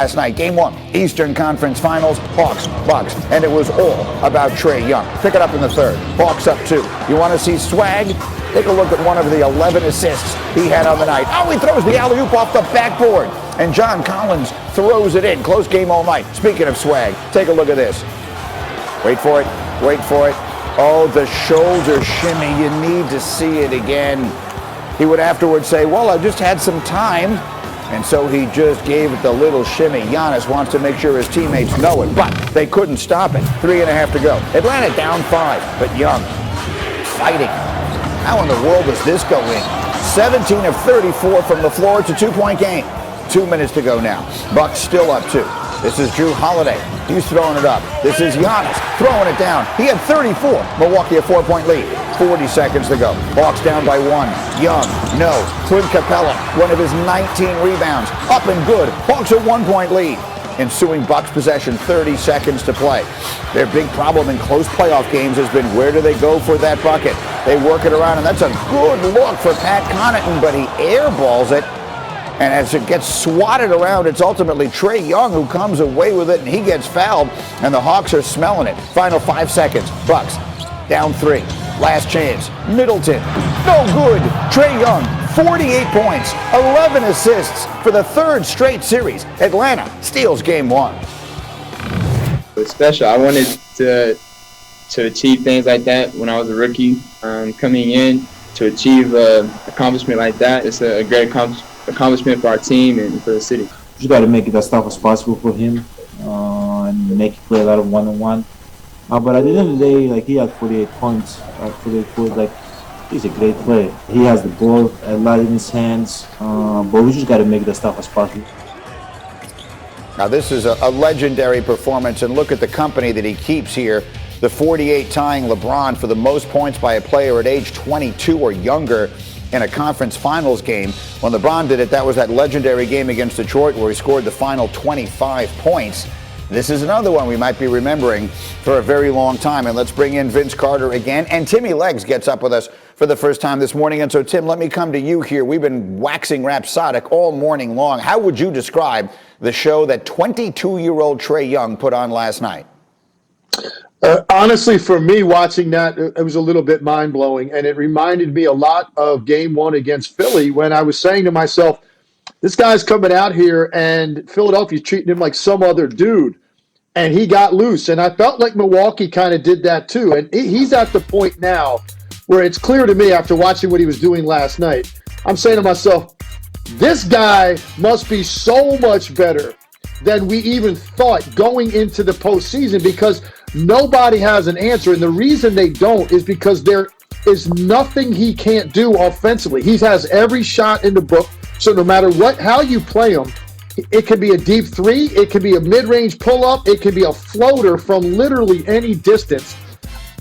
Last night, Game 1, Eastern Conference Finals, Hawks, Bucks, and it was all about Trae Young. Pick it up in the third. Hawks up 2. You want to see swag? Take a look at one of the 11 assists he had on the night. Oh, he throws the alley-oop off the backboard. And John Collins throws it in. Close game all night. Speaking of swag, take a look at this. Wait for it. Wait for it. Oh, the shoulder shimmy. You need to see it again. He would afterwards say, well, I just had some time. And so he just gave it the little shimmy. Giannis wants to make sure his teammates know it, but they couldn't stop it. 3.5 to go. Atlanta down 5, but Young fighting. How in the world does this go in? 17 of 34 from the floor. It's a 2-point game. 2 minutes to go now. Bucks still up 2. This is Drew Holiday. He's throwing it up. This is Giannis throwing it down. He had 34. Milwaukee a 4-point lead. 40 seconds to go. Hawks down by 1. Young, no. Clint Capella, one of his 19 rebounds. Up and good. Hawks a 1-point lead. Ensuing Bucks possession, 30 seconds to play. Their big problem in close playoff games has been where do they go for that bucket? They work it around, and that's a good look for Pat Connaughton, but he airballs it. And as it gets swatted around, it's ultimately Trae Young who comes away with it, and he gets fouled, and the Hawks are smelling it. Final 5 seconds. Bucks down 3. Last chance. Middleton. No good. Trae Young, 48 points, 11 assists for the 3rd straight series. Atlanta steals game 1. It's special. I wanted to achieve things like that when I was a rookie. Coming in to achieve an accomplishment like that, it's a great accomplishment for our team and for the city. You got to make it as tough as possible for him and make him play a lot of one-on-one. But at the end of the day, like, he had 48 points. 48 points, like, he's a great player. He has the ball a lot in his hands, but we just got to make it as tough as possible. Now, this is a legendary performance, and look at the company that he keeps here. The 48 tying LeBron for the most points by a player at age 22 or younger in a conference finals game. When LeBron did it, that was that legendary game against Detroit where he scored the final 25 points. This is another one we might be remembering for a very long time. And let's bring in Vince Carter again. And Timmy Legs gets up with us for the first time this morning. And so, Tim, let me come to you here. We've been waxing rhapsodic all morning long. How would you describe the show that 22-year-old Trae Young put on last night? Honestly, for me, watching that, it was a little bit mind-blowing. And it reminded me a lot of Game 1 against Philly when I was saying to myself, this guy's coming out here and Philadelphia's treating him like some other dude. And he got loose. And I felt like Milwaukee kind of did that too. And he's at the point now where it's clear to me after watching what he was doing last night. I'm saying to myself, this guy must be so much better than we even thought going into the postseason, because nobody has an answer. And the reason they don't is because there is nothing he can't do offensively. He has every shot in the book. So no matter how you play him, it can be a deep three, it can be a mid-range pull-up, it can be a floater from literally any distance.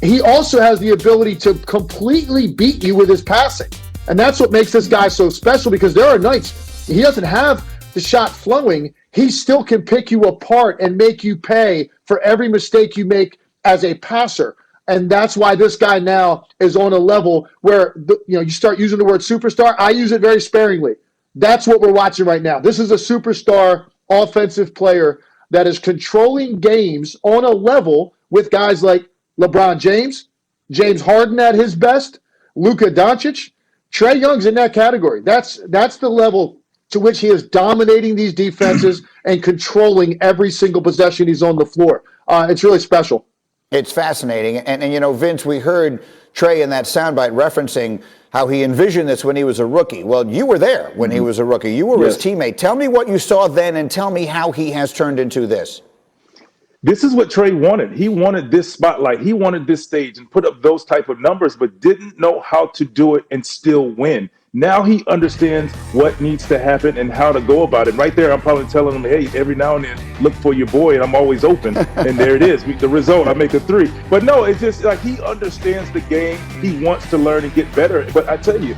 He also has the ability to completely beat you with his passing. And that's what makes this guy so special, because there are nights he doesn't have the shot flowing. He still can pick you apart and make you pay for every mistake you make as a passer. And that's why this guy now is on a level where you start using the word superstar. I use it very sparingly. That's what we're watching right now. This is a superstar offensive player that is controlling games on a level with guys like LeBron James, James Harden at his best, Luka Doncic. Trae Young's in that category. That's the level to which he is dominating these defenses and controlling every single possession he's on the floor. It's really special. It's fascinating. And Vince, we heard Trae in that soundbite referencing how he envisioned this when he was a rookie. Well, you were there when he was a rookie. You were his teammate. Tell me what you saw then, and tell me how he has turned into this. This is what Trae wanted. He wanted this spotlight. He wanted this stage and put up those type of numbers, but didn't know how to do it and still win. Now he understands what needs to happen and how to go about it. Right there, I'm probably telling him, hey, every now and then, look for your boy, and I'm always open. And there it is. The result, I make a 3. But no, it's just like he understands the game. He wants to learn and get better. But I tell you,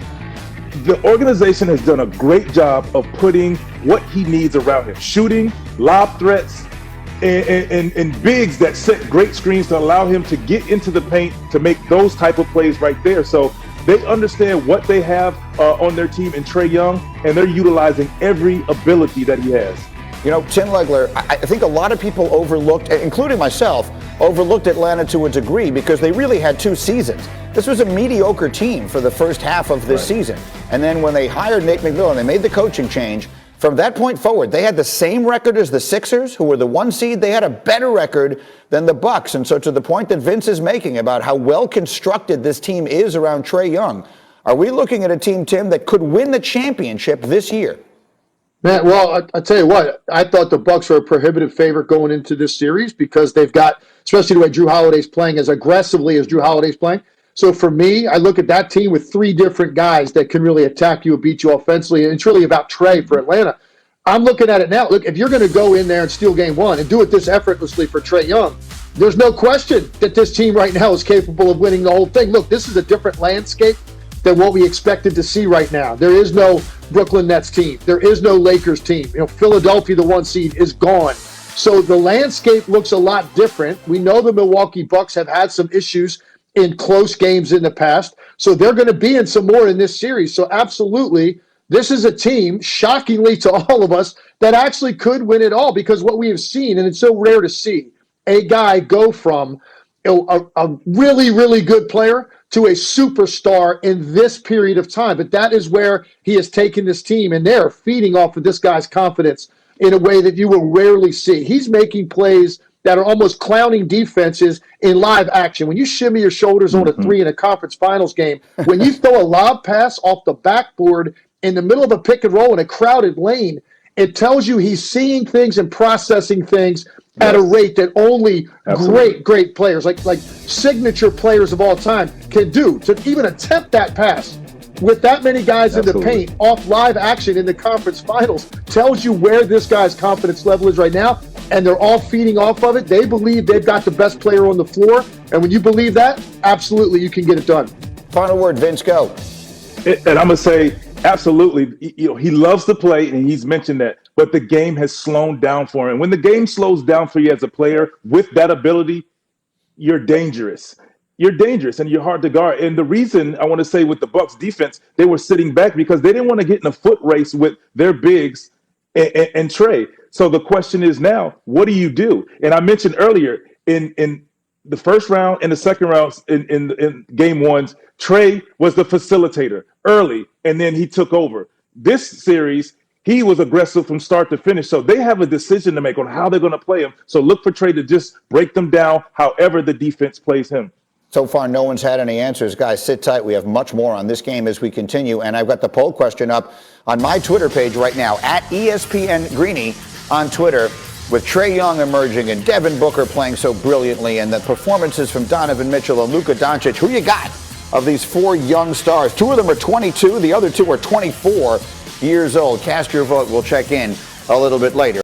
the organization has done a great job of putting what he needs around him. Shooting, lob threats, and bigs that set great screens to allow him to get into the paint to make those type of plays right there. So they understand what they have on their team in Trae Young, and they're utilizing every ability that he has. You know, Tim Legler, I think a lot of people overlooked, including myself, overlooked Atlanta to a degree because they really had 2 seasons. This was a mediocre team for the first half of this season. And then when they hired Nate McMillan, they made the coaching change. From that point forward, they had the same record as the Sixers, who were the 1 seed. They had a better record than the Bucks. And so to the point that Vince is making about how well constructed this team is around Trae Young, are we looking at a team, Tim, that could win the championship this year? Man, well, I tell you what, I thought the Bucks were a prohibitive favorite going into this series because they've got, especially the way Drew Holiday's playing, as aggressively as Drew Holiday's playing. So for me, I look at that team with 3 different guys that can really attack you and beat you offensively, and it's really about Trae for Atlanta. I'm looking at it now. Look, if you're going to go in there and steal game 1 and do it this effortlessly for Trae Young, there's no question that this team right now is capable of winning the whole thing. Look, this is a different landscape than what we expected to see right now. There is no Brooklyn Nets team. There is no Lakers team. You know, Philadelphia, the 1 seed, is gone. So the landscape looks a lot different. We know the Milwaukee Bucks have had some issues in close games in the past. So they're going to be in some more in this series. So absolutely, this is a team, shockingly to all of us, that actually could win it all, because what we have seen, and it's so rare to see, a guy go from a really, really good player to a superstar in this period of time. But that is where he has taken this team, and they're feeding off of this guy's confidence in a way that you will rarely see. He's making plays that are almost clowning defenses in live action. When you shimmy your shoulders on a 3 in a conference finals game, when you throw a lob pass off the backboard in the middle of a pick and roll in a crowded lane, it tells you he's seeing things and processing things at a rate that only great players, like signature players of all time, can do. To even attempt that pass with that many guys in the paint off live action in the conference finals tells you where this guy's confidence level is right now, and they're all feeding off of it. They believe they've got the best player on the floor, and when you believe that, absolutely you can get it done. Final word, Vince, go. And I'm going to say, absolutely, you know, he loves to play, and he's mentioned that, but the game has slowed down for him. When the game slows down for you as a player with that ability, you're dangerous. You're dangerous, and you're hard to guard. And the reason I want to say with the Bucks defense, they were sitting back because they didn't want to get in a foot race with their bigs and Trae. So the question is now, what do you do? And I mentioned earlier in the first round and the second round in game 1s, Trae was the facilitator early, and then he took over. This series, he was aggressive from start to finish. So they have a decision to make on how they're going to play him. So look for Trae to just break them down however the defense plays him. So far, no one's had any answers. Guys, sit tight. We have much more on this game as we continue. And I've got the poll question up on my Twitter page right now, at ESPN Greeny on Twitter, with Trae Young emerging and Devin Booker playing so brilliantly, and the performances from Donovan Mitchell and Luka Doncic. Who you got of these 4 young stars? 2 of them are 22. The other 2 are 24 years old. Cast your vote. We'll check in a little bit later.